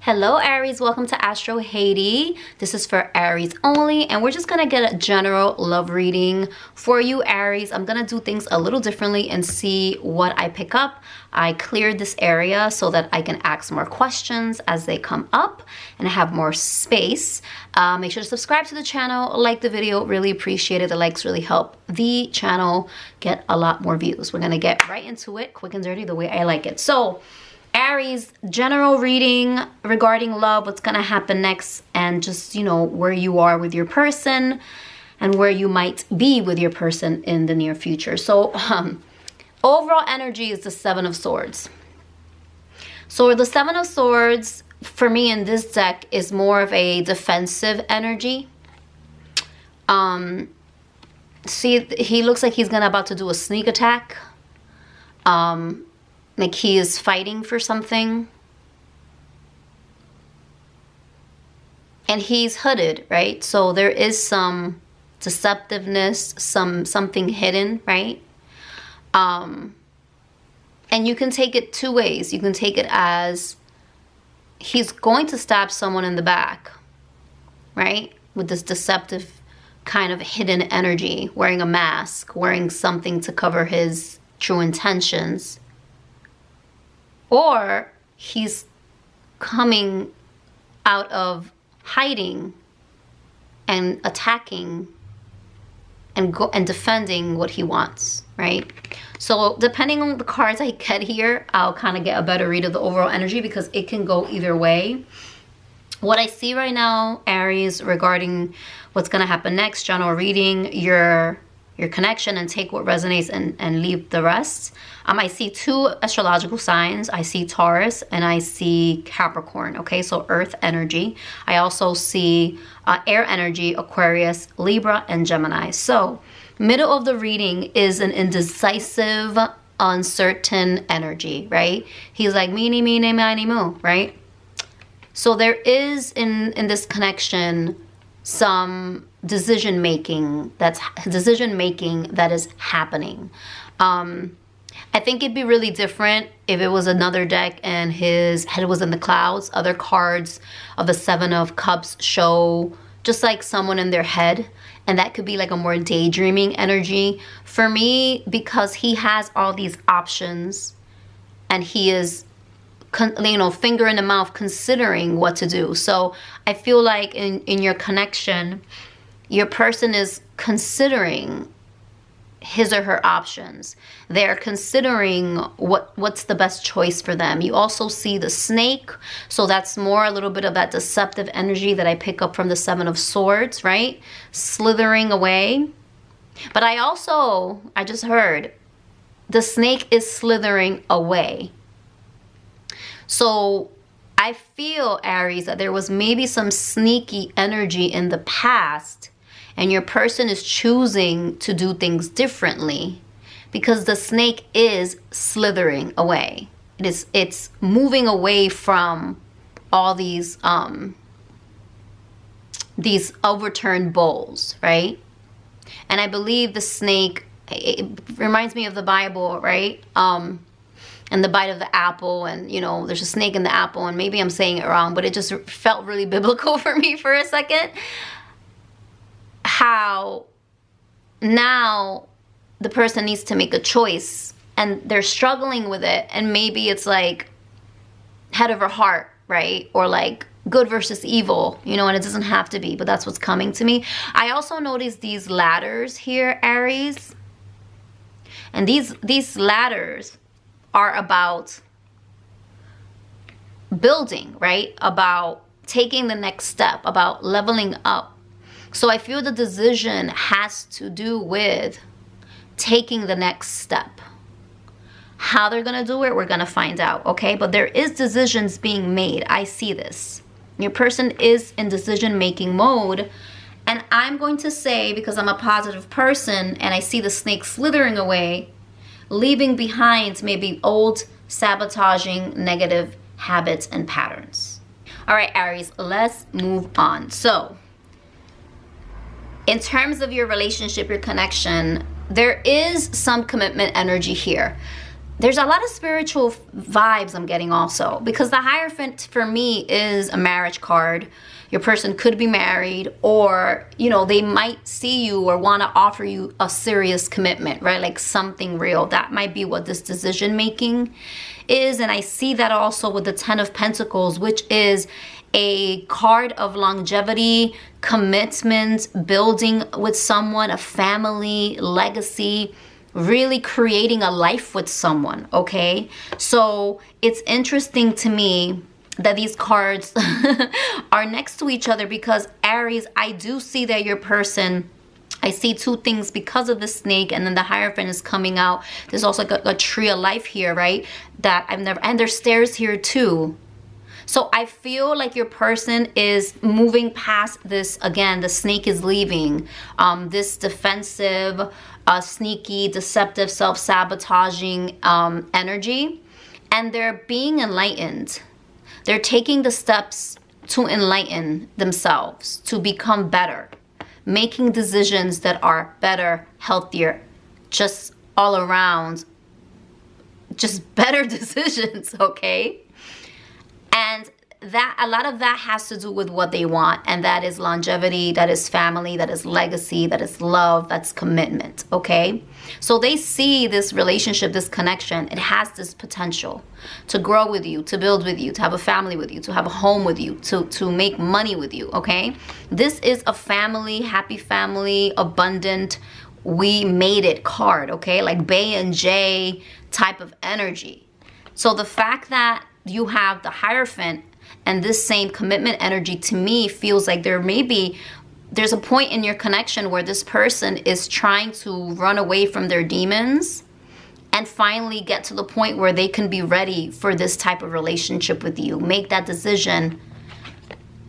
Hello Aries, welcome to Astro Haiti. This is for Aries only, and we're just gonna get a general love reading for you Aries. I'm gonna do things a little differently and see what I pick up. I cleared this area so that I can ask more questions as they come up and have more space. Make sure to subscribe to the channel, like the video, really appreciate it. The likes really help the channel get a lot more views. We're gonna get right into it, quick and dirty, the way I like it. So Aries, general reading regarding love, what's gonna happen next, and just, you know, where you are with your person and where you might be with your person in the near future. So overall energy is the Seven of Swords. So the Seven of Swords for me in this deck is more of a defensive energy. See, he looks like he's about to do a sneak attack. Like he is fighting for something. And he's hooded, right? So there is some deceptiveness, something hidden, right? And you can take it two ways. You can take it as he's going to stab someone in the back, right? With this deceptive kind of hidden energy, wearing a mask, wearing something to cover his true intentions. Or he's coming out of hiding and attacking and defending what he wants, right? So depending on the cards I get here, I'll kind of get a better read of the overall energy because it can go either way. What I see right now, Aries, regarding what's going to happen next, general reading, your connection, and take what resonates and leave the rest. I see two astrological signs. I see Taurus and I see Capricorn, okay? So earth energy. I also see air energy, Aquarius, Libra, and Gemini. So middle of the reading is an indecisive, uncertain energy, right? He's like, meeny, meeny, miny, moo, right? So there is in this connection some decision making that is happening. I think it'd be really different if it was another deck and his head was in the clouds. Other cards of the Seven of Cups show just like someone in their head, and that could be like a more daydreaming energy. For me, because he has all these options and he is, you know, finger in the mouth considering what to do. So I feel like in your connection, your person is considering his or her options. They're considering what's the best choice for them. You also see the snake. So that's more a little bit of that deceptive energy that I pick up from the Seven of Swords, right? Slithering away. But I just heard the snake is slithering away. So I feel, Aries, that there was maybe some sneaky energy in the past and your person is choosing to do things differently because the snake is slithering away. It's moving away from all these overturned bowls, right? And I believe the snake, it reminds me of the Bible, right? And the bite of the apple, and you know, there's a snake in the apple, and maybe I'm saying it wrong, but it just felt really biblical for me for a second. How now the person needs to make a choice and they're struggling with it, and maybe it's like head over heart, right? Or like good versus evil, you know, and it doesn't have to be, but that's what's coming to me. I also noticed these ladders here, Aries, and these ladders are about building, right? About taking the next step, about leveling up. So I feel the decision has to do with taking the next step. How they're going to do it, we're going to find out, okay? But there is decisions being made. I see this. Your person is in decision-making mode. And I'm going to say, because I'm a positive person and I see the snake slithering away, leaving behind maybe old sabotaging negative habits and patterns. All right, Aries, let's move on. So in terms of your relationship, your connection, there is some commitment energy here. there's a lot of spiritual vibes I'm getting also, because the Hierophant for me is a marriage card. Your person could be married, or, you know, they might see you or want to offer you a serious commitment, right? Like something real. That might be what this decision making is. And I see that also with the 10 of Pentacles, which is a card of longevity, commitment, building with someone, a family, legacy, really creating a life with someone, okay? So it's interesting to me that these cards are next to each other, because Aries, I do see that your person, I see two things because of the snake, and then the Hierophant is coming out. There's also like a tree of life here, right? That I've never, and there's stairs here too. So I feel like your person is moving past this. Again, the snake is leaving. This defensive, sneaky, deceptive, self-sabotaging energy. And they're being enlightened. They're taking the steps to enlighten themselves, to become better. Making decisions that are better, healthier, just all around. Just better decisions, okay? And that, a lot of that has to do with what they want, and that is longevity, that is family, that is legacy, that is love, that's commitment, okay? So they see this relationship, this connection, it has this potential to grow with you, to build with you, to have a family with you, to have a home with you, to make money with you, okay? This is a family, happy family, abundant, we made it card, okay? Like Bay and J type of energy. So the fact that you have the Hierophant and this same commitment energy, to me feels like there's a point in your connection where this person is trying to run away from their demons and finally get to the point where they can be ready for this type of relationship with you. Make that decision,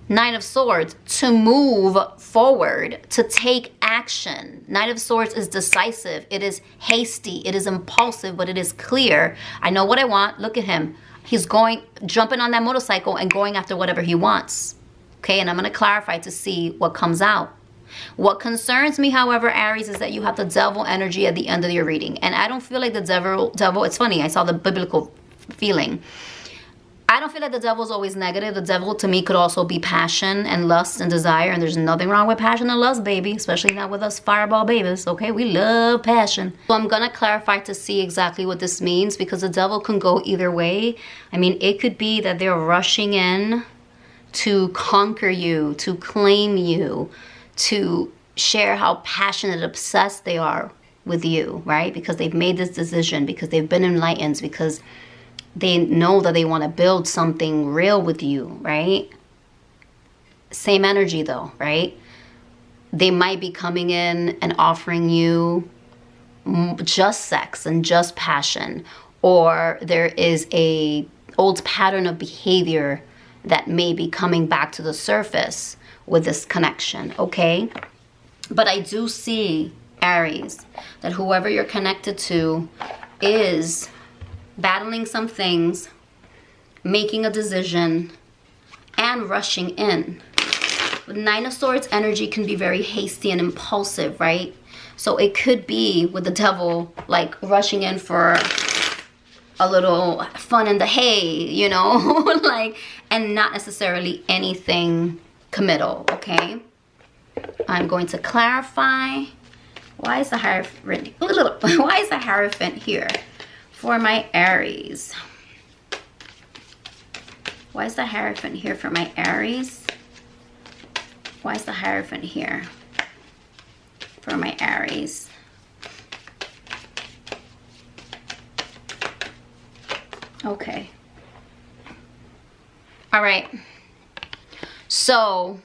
Nine of Swords, to move forward, to take action. Knight of Swords is decisive. It is hasty. It is impulsive, but it is clear. I know what I want. Look at him. He's jumping on that motorcycle and going after whatever he wants. Okay, and I'm going to clarify to see what comes out. What concerns me, however, Aries, is that you have the Devil energy at the end of your reading. And I don't feel like the devil, it's funny, I saw the biblical feeling. I don't feel like the devil is always negative. The devil, to me, could also be passion and lust and desire. And there's nothing wrong with passion and lust, baby. Especially not with us fireball babies, okay? We love passion. So I'm going to clarify to see exactly what this means, because the devil can go either way. I mean, it could be that they're rushing in to conquer you, to claim you, to share how passionate, obsessed they are with you, right? Because they've made this decision, because they've been enlightened, because they know that they want to build something real with you, right? Same energy though, right? They might be coming in and offering you just sex and just passion, or there is a old pattern of behavior that may be coming back to the surface with this connection, okay? But I do see, Aries, that whoever you're connected to is battling some things, making a decision, and rushing in. With Nine of Swords energy can be very hasty and impulsive, right? So it could be with the devil, like rushing in for a little fun in the hay, you know, like, and not necessarily anything committal, okay? I'm going to clarify. Why is the Hierophant, why is the Hierophant here for my Aries? Why is the Hierophant here for my Aries? Why is the Hierophant here for my Aries? Okay. All right. So,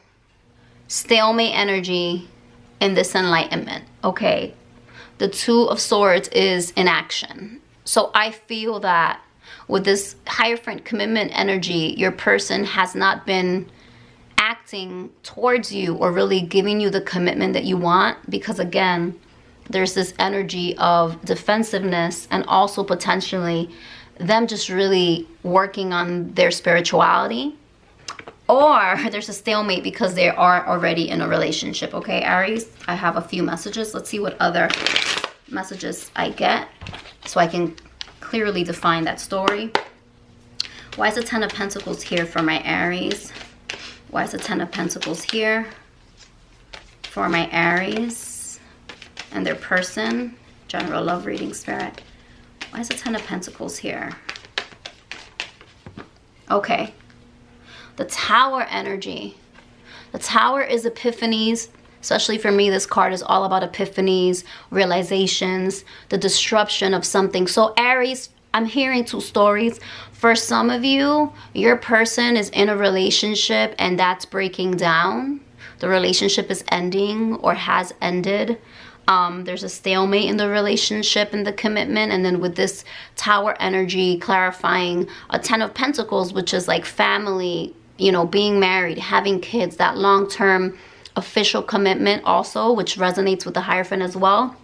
stalemate energy in this enlightenment. Okay. The Two of Swords is in action. So I feel that with this Hierophant commitment energy, your person has not been acting towards you or really giving you the commitment that you want, because again, there's this energy of defensiveness and also potentially them just really working on their spirituality, or there's a stalemate because they are already in a relationship. Okay, Aries, I have a few messages. Let's see what other messages I get so I can clearly define that story. Why is the Ten of Pentacles here for my Aries? Why is the Ten of Pentacles here for my Aries and their person? General love reading, Spirit. Why is the Ten of Pentacles here? Okay. The Tower energy. The Tower is epiphanies. Especially for me, this card is all about epiphanies, realizations, the disruption of something. So Aries, I'm hearing two stories. For some of you, your person is in a relationship and that's breaking down. The relationship is ending or has ended. There's a stalemate in the relationship and the commitment. And then with this Tower energy clarifying a Ten of Pentacles, which is like family, you know, being married, having kids, that long-term official commitment also, which resonates with the Hierophant as well.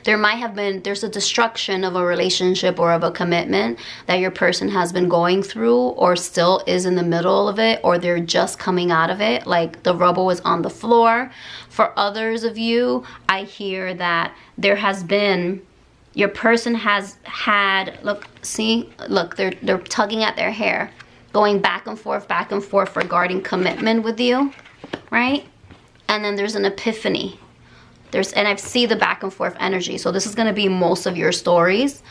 There's a destruction of a relationship or of a commitment that your person has been going through or still is in the middle of it, or they're just coming out of it, like the rubble is on the floor. For others of you, I hear that there has been, your person has had, look, they're tugging at their hair, going back and forth regarding commitment with you, right? And then there's an epiphany. And I see the back and forth energy. So this is going to be most of your stories.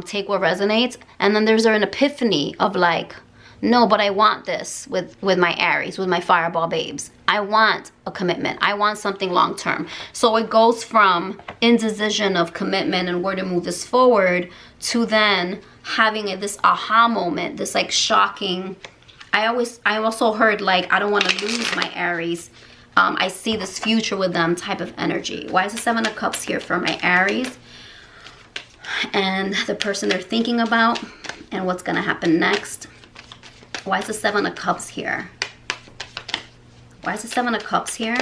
Take what resonates. And then there's an epiphany of like, no, but I want this with my Aries, with my fireball babes. I want a commitment. I want something long term. So it goes from indecision of commitment and where to move this forward to then having this aha moment, this like shocking. I also heard like, I don't want to lose my Aries. I see this future with them type of energy. Why is the Seven of Cups here for my Aries? And the person they're thinking about and what's going to happen next. Why is the Seven of Cups here? Why is the Seven of Cups here?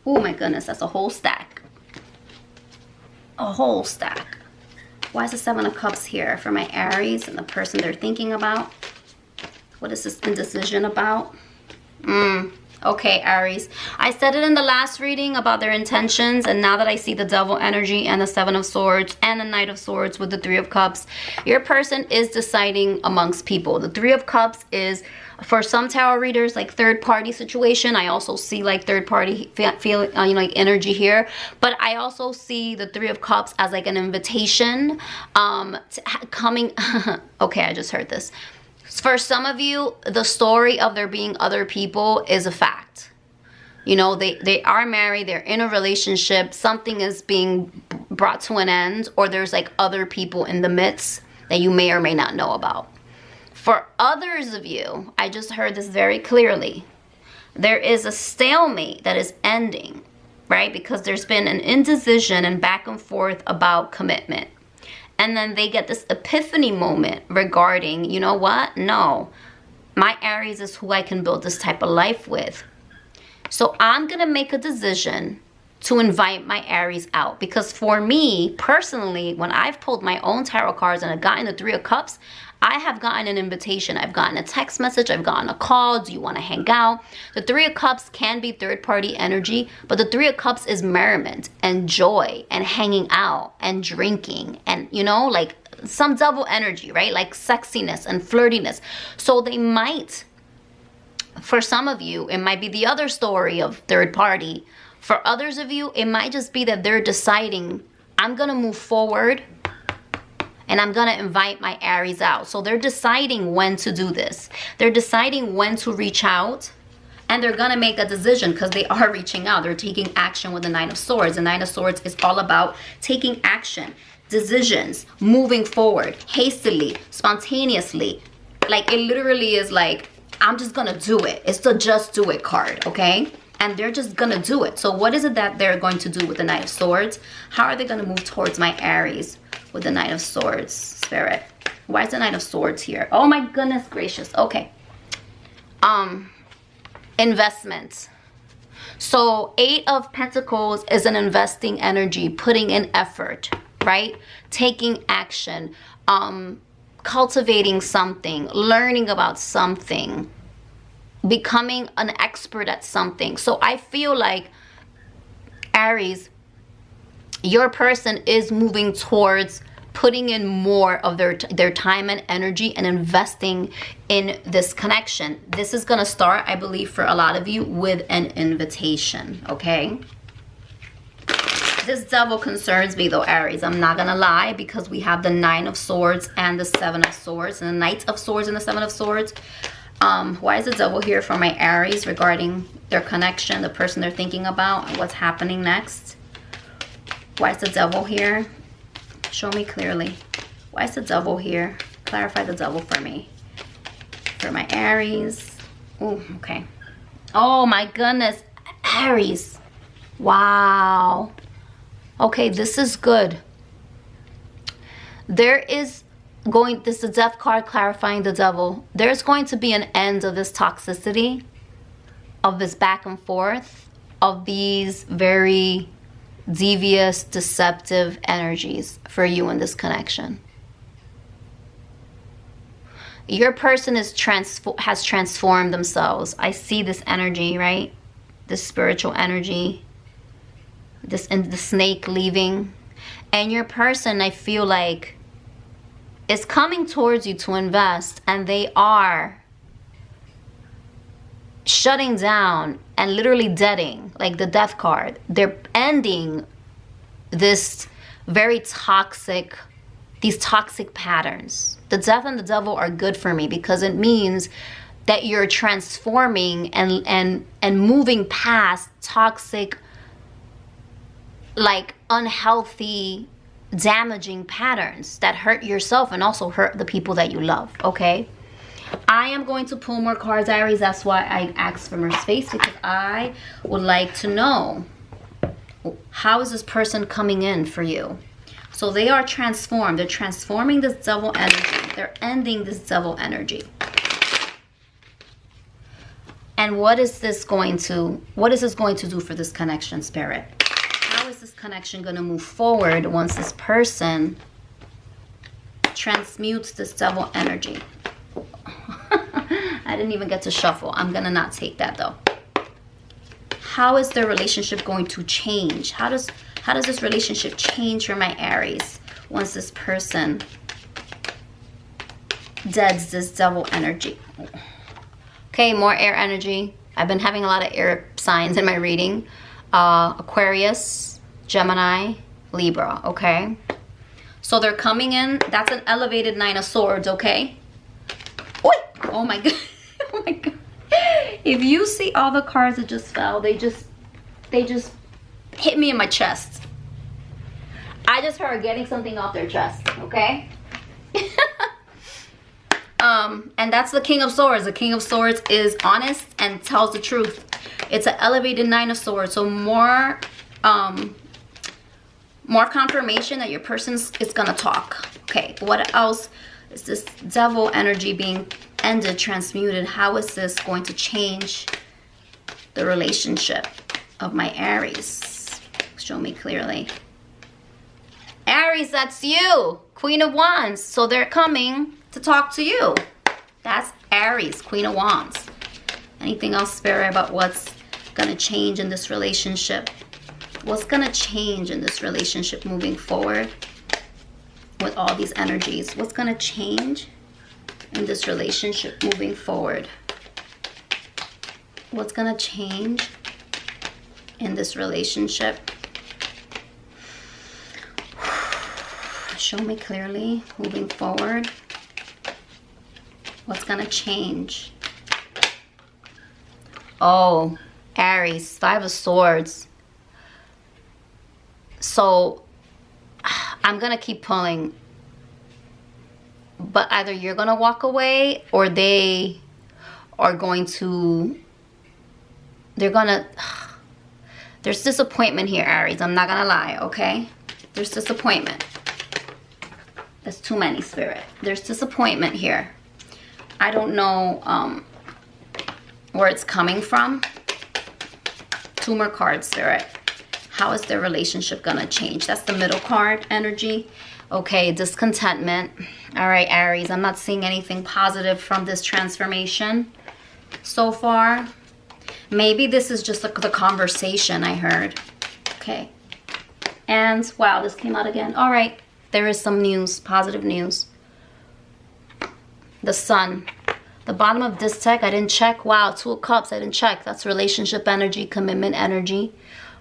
Oh my goodness, that's a whole stack. A whole stack. Why is the Seven of Cups here for my Aries and the person they're thinking about? What is this indecision about? Okay, Aries. I said it in the last reading about their intentions, and now that I see the Devil energy and the Seven of Swords and the Knight of Swords with the Three of Cups, your person is deciding amongst people. The Three of Cups is, for some tarot readers, like third-party situation. I also see like third-party like energy here, but I also see the Three of Cups as like an invitation coming. Okay, I just heard this. For some of you, the story of there being other people is a fact. You know, they are married, they're in a relationship, something is being brought to an end, or there's like other people in the midst that you may or may not know about. For others of you, I just heard this very clearly. There is a stalemate that is ending, right? Because there's been an indecision and back and forth about commitment. And then they get this epiphany moment regarding, you know what? No, my Aries is who I can build this type of life with. So I'm going to make a decision to invite my Aries out. Because for me, personally, when I've pulled my own tarot cards and I've gotten the Three of Cups, I have gotten an invitation. I've gotten a text message. I've gotten a call. Do you want to hang out? The Three of Cups can be third-party energy, but the Three of Cups is merriment and joy and hanging out and drinking and, you know, like some double energy, right? Like sexiness and flirtiness. So they might, for some of you, it might be the other story of third party. For others of you, it might just be that they're deciding, I'm going to move forward and I'm going to invite my Aries out. So they're deciding when to do this. They're deciding when to reach out, and they're going to make a decision because they are reaching out. They're taking action with the Nine of Swords. The Nine of Swords is all about taking action, decisions, moving forward, hastily, spontaneously. Like it literally is like, I'm just going to do it. It's the just do it card, okay? And they're just going to do it. So what is it that they're going to do with the Knight of Swords? How are they going to move towards my Aries with the Knight of Swords, Spirit? Why is the Knight of Swords here? Oh my goodness gracious. Okay. Investments. So 8 of Pentacles is an investing energy, putting in effort, right? Taking action, cultivating something, learning about something, becoming an expert at something. So I feel like, Aries, your person is moving towards putting in more of their time and energy and investing in this connection. This is gonna start, I believe, for a lot of you with an invitation, okay? This devil concerns me though, Aries. I'm not gonna lie, because we have the 9 of Swords and the 7 of Swords and the Knight of Swords and the 7 of Swords. Why is the devil here for my Aries regarding their connection, the person they're thinking about, and what's happening next? Why is the devil here? Show me clearly. Why is the devil here? Clarify the devil for me. For my Aries. Oh, okay. Oh my goodness. Aries. Wow. Okay, this is good. There is going, this is the Death card clarifying the devil. There's going to be an end of this toxicity, of this back and forth, of these very devious, deceptive energies for you in this connection. Your person is has transformed themselves. I see this energy, right? This spiritual energy, this, and the snake leaving. And your person, I feel like, is coming towards you to invest, and they are shutting down and literally deading, like the Death card. They're ending this very toxic, these toxic patterns. The Death and the devil are good for me because it means that you're transforming and moving past toxic, like unhealthy, damaging patterns that hurt yourself and also hurt the people that you love, okay? I am going to pull more cards, Aries. That's why I asked for more space, because I would like to know, how is this person coming in for you? So they are transformed. They're transforming this devil energy. They're ending this devil energy. And what is this going to do for this connection, Spirit? How is this connection going to move forward once this person transmutes this devil energy? I didn't even get to shuffle. I'm going to not take that though. How is their relationship going to change? How does this relationship change for my Aries once this person deads this devil energy? Okay, more air energy. I've been having a lot of air signs in my reading. Aquarius, Gemini, Libra, okay? So they're coming in. That's an elevated 9 of Swords, okay? Oh my God. Oh my God. If you see all the cards that just fell, they just hit me in my chest. I just heard getting something off their chest, okay? And that's the King of Swords. The King of Swords is honest and tells the truth. It's an elevated 9 of Swords. So more confirmation that your person is gonna talk. Okay, what else is this devil energy being ended, transmuted? How is this going to change the relationship of my Aries? Show me clearly. Aries, that's you. Queen of Wands. So they're coming to talk to you. That's Aries, Queen of Wands. Anything else, Spirit, about what's gonna change in this relationship? What's gonna change in this relationship moving forward with all these energies? What's gonna change in this relationship moving forward? What's gonna change in this relationship? Show me clearly moving forward. What's gonna change? Oh, Aries, 5 of Swords. So I'm gonna keep pulling, but either you're gonna walk away or they are going to, there's disappointment here, Aries. I'm not gonna lie, okay? There's disappointment. That's too many, Spirit. There's disappointment here. I don't know where it's coming from. 2 more cards, Spirit. How is their relationship gonna change? That's the middle card energy. Okay, discontentment. All right, Aries, I'm not seeing anything positive from this transformation so far. Maybe this is just like the conversation I heard. Okay. And wow, this came out again. All right. There is some news, positive news. The Sun. The bottom of this deck, I didn't check. Wow, Two of Cups, I didn't check. That's relationship energy, commitment energy,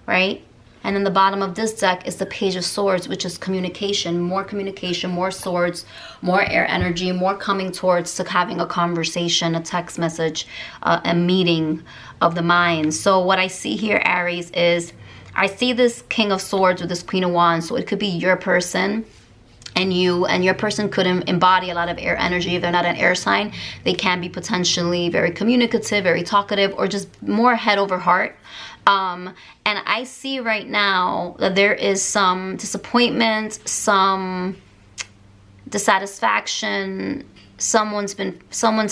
right? And then the bottom of this deck is the Page of Swords, which is communication, more swords, more air energy, more coming towards to having a conversation, a text message, a meeting of the mind. So what I see here, Aries, is I see this King of Swords with this Queen of Wands. So it could be your person and you, and your person could embody a lot of air energy. If they're not an air sign, they can be potentially very communicative, very talkative, or just more head over heart. And I see right now that there is some disappointment, some dissatisfaction. Someone's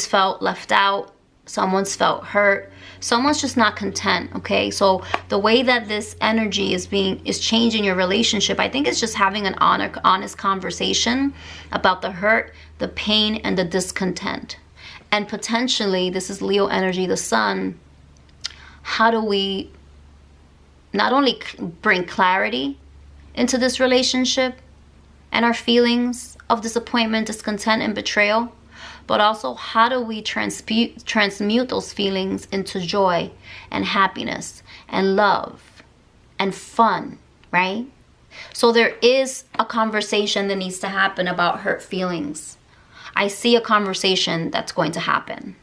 felt left out. Someone's felt hurt. Someone's just not content. Okay, so the way that this energy is changing your relationship, I think it's just having an honest conversation about the hurt, the pain, and the discontent. And potentially, this is Leo energy, the Sun. How do we not only bring clarity into this relationship and our feelings of disappointment, discontent, and betrayal, but also how do we transmute those feelings into joy and happiness and love and fun, right? So there is a conversation that needs to happen about hurt feelings. I see a conversation that's going to happen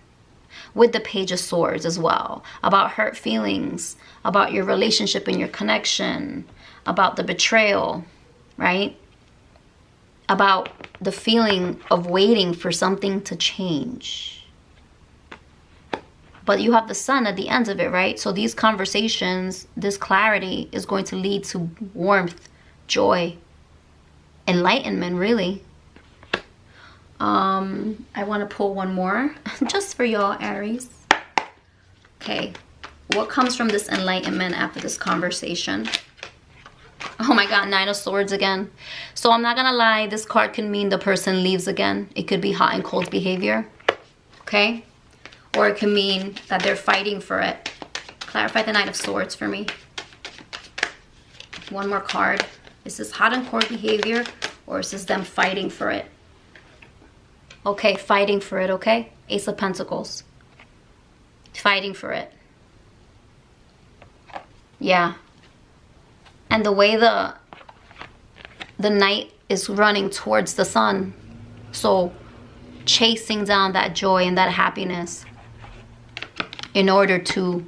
with the Page of Swords as well, about hurt feelings, about your relationship and your connection, about the betrayal, right? About the feeling of waiting for something to change. But you have the Sun at the end of it, right? So these conversations, this clarity is going to lead to warmth, joy, enlightenment, really. I want to pull one more just for y'all, Aries. Okay, what comes from this enlightenment after this conversation? Oh my God, Nine of Swords again. So I'm not gonna lie, this card can mean the person leaves again. It could be hot and cold behavior, okay? Or it can mean that they're fighting for it. Clarify the Nine of Swords for me. One more card. Is this hot and cold behavior, or is this them fighting for it? Okay, fighting for it, okay? Ace of Pentacles. Fighting for it. Yeah. And the way the Knight is running towards the Sun. So chasing down that joy and that happiness in order to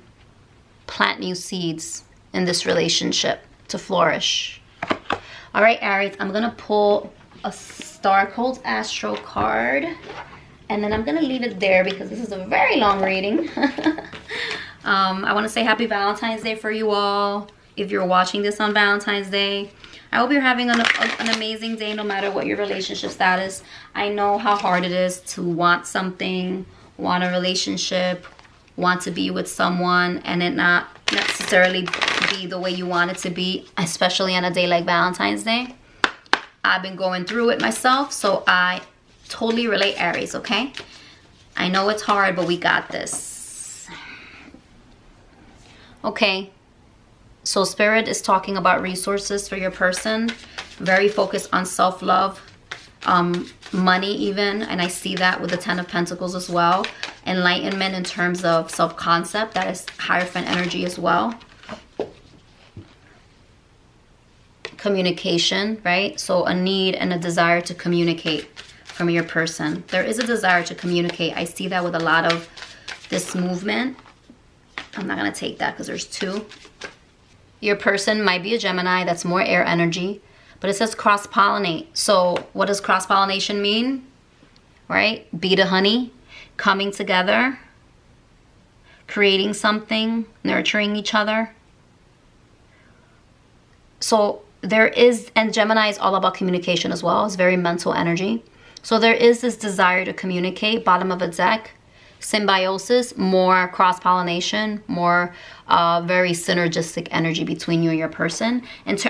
plant new seeds in this relationship to flourish. All right, Aries, I'm going to pull a Star Cold Astro card, and then I'm gonna leave it there because this is a very long reading. I want to say happy Valentine's Day for you all if you're watching this on Valentine's Day. I hope you're having an amazing day no matter what your relationship status. I know how hard it is to want something, want a relationship, want to be with someone, and it not necessarily be the way you want it to be, especially on a day like Valentine's Day. I've been going through it myself, so I totally relate, Aries, okay? I know it's hard, but we got this. Okay, so Spirit is talking about resources for your person. Very focused on self-love, money even, and I see that with the Ten of Pentacles as well. Enlightenment in terms of self-concept, that is Hierophant energy as well. Communication, right? So a need and a desire to communicate from your person. There is a desire to communicate. I see that with a lot of this movement. I'm not going to take that because there's two. Your person might be a Gemini. That's more air energy. But it says cross-pollinate. So what does cross-pollination mean? Right? Bee to honey. Coming together. Creating something. Nurturing each other. So there is, and Gemini is all about communication as well. It's very mental energy. So there is this desire to communicate. Bottom of a deck. Symbiosis, more cross-pollination, more very synergistic energy between you and your person.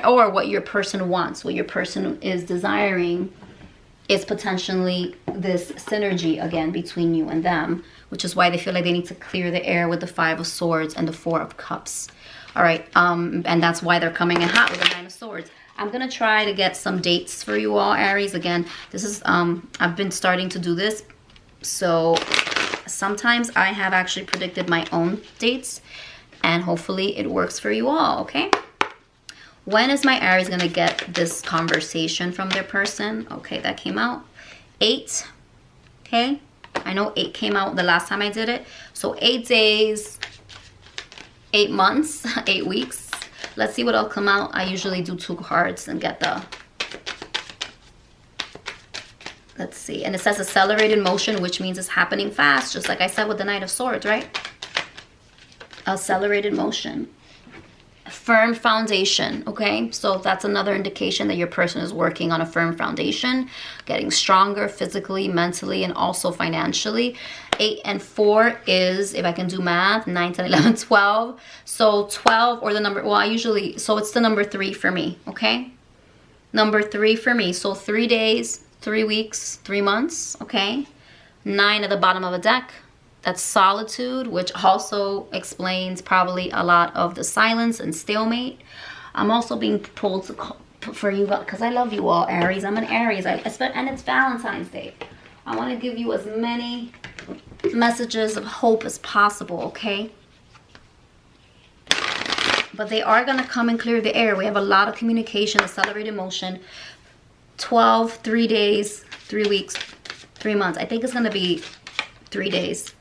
Or what your person wants, what your person is desiring is potentially this synergy again between you and them, which is why they feel like they need to clear the air with the Five of Swords and the Four of Cups. All right, and that's why they're coming in hot with the Nine of Swords. I'm gonna try to get some dates for you all, Aries. Again, this is I've been starting to do this, so sometimes I have actually predicted my own dates, and hopefully it works for you all. Okay, when is my Aries gonna get this conversation from their person? Okay, that came out 8. Okay, I know 8 came out the last time I did it, so 8 days, 8 months, 8 weeks. Let's see what'll come out. I usually do 2 cards and get the, let's see. And it says accelerated motion, which means it's happening fast, just like I said with the Knight of Swords, right? Accelerated motion. Firm foundation, okay? So that's another indication that your person is working on a firm foundation, getting stronger physically, mentally, and also financially. 8 and 4 is, if I can do math, 9, 10, 11, 12. So 12, or the number, well, I usually, so it's the number 3 for me, okay? Number 3 for me. So 3 days, 3 weeks, 3 months, okay? 9 at the bottom of a deck. That's solitude, which also explains probably a lot of the silence and stalemate. I'm also being pulled to call, for you, because I love you all, Aries. I'm an Aries, and it's Valentine's Day. I want to give you as many messages of hope as possible, okay? But they are going to come and clear the air. We have a lot of communication, accelerated motion. 12, 3 days, 3 weeks, 3 months. I think it's going to be 3 days.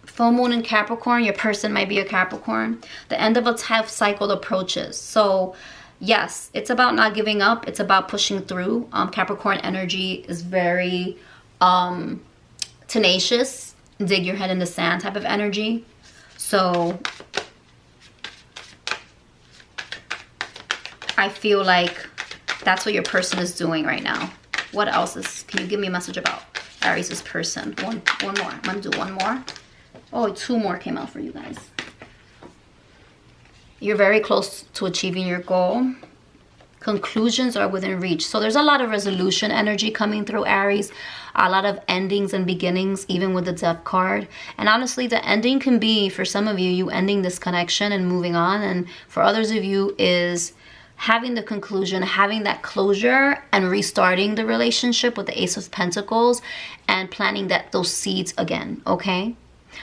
Full moon in Capricorn, your person might be a Capricorn. The end of a tough cycle approaches. So yes, it's about not giving up. It's about pushing through. Capricorn energy is very tenacious, dig your head in the sand type of energy. So I feel like that's what your person is doing right now. What else is, can you give me a message about Aries' person? One more. I'm gonna do one more. Oh, 2 more came out for you guys. You're very close to achieving your goal. Conclusions are within reach. So there's a lot of resolution energy coming through, Aries. A lot of endings and beginnings, even with the Death card. And honestly, the ending can be, for some of you, you ending this connection and moving on. And for others of you, is having the conclusion, having that closure, and restarting the relationship with the Ace of Pentacles and planting those seeds again, okay?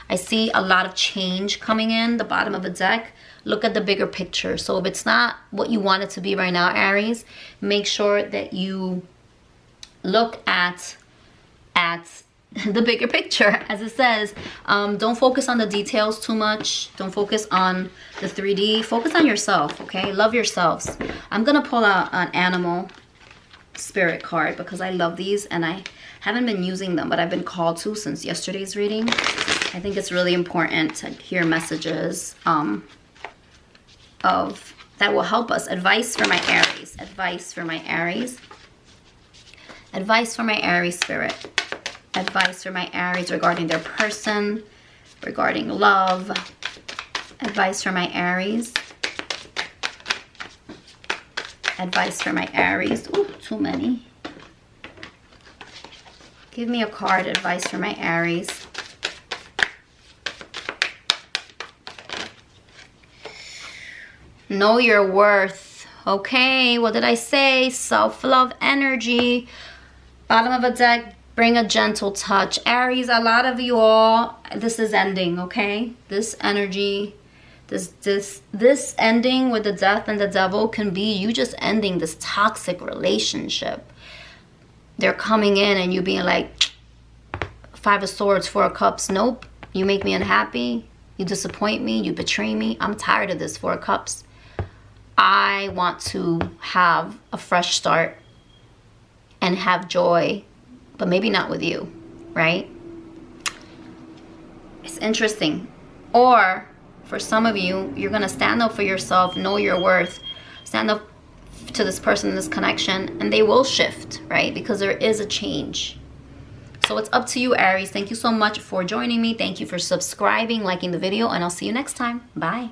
I see a lot of change coming in the bottom of the deck. Look at the bigger picture. So if it's not what you want it to be right now, Aries, make sure that you look at the bigger picture, as it says. Don't focus on the details too much. Don't focus on the 3D. Focus on yourself, okay? Love yourselves. I'm going to pull out an animal spirit card because I love these and I haven't been using them, but I've been called to since yesterday's reading. I think it's really important to hear messages that will help us. Advice for my Aries. Advice for my Aries. Advice for my Aries spirit. Advice for my Aries regarding their person, regarding love. Advice for my Aries. Advice for my Aries. Ooh, too many. Give me a card. Advice for my Aries. Know your worth. Okay, what did I say? Self-love energy. Bottom of a deck, bring a gentle touch. Aries, a lot of you all, this is ending, okay? This energy, this ending with the Death and the Devil can be you just ending this toxic relationship. They're coming in and you being like, 5 of Swords, 4 of Cups. Nope, you make me unhappy. You disappoint me. You betray me. I'm tired of this, 4 of Cups. I want to have a fresh start and have joy, but maybe not with you, right? It's interesting. Or for some of you, you're going to stand up for yourself, know your worth, stand up to this person, this connection, and they will shift, right? Because there is a change. So it's up to you, Aries. Thank you so much for joining me. Thank you for subscribing, liking the video, and I'll see you next time. Bye.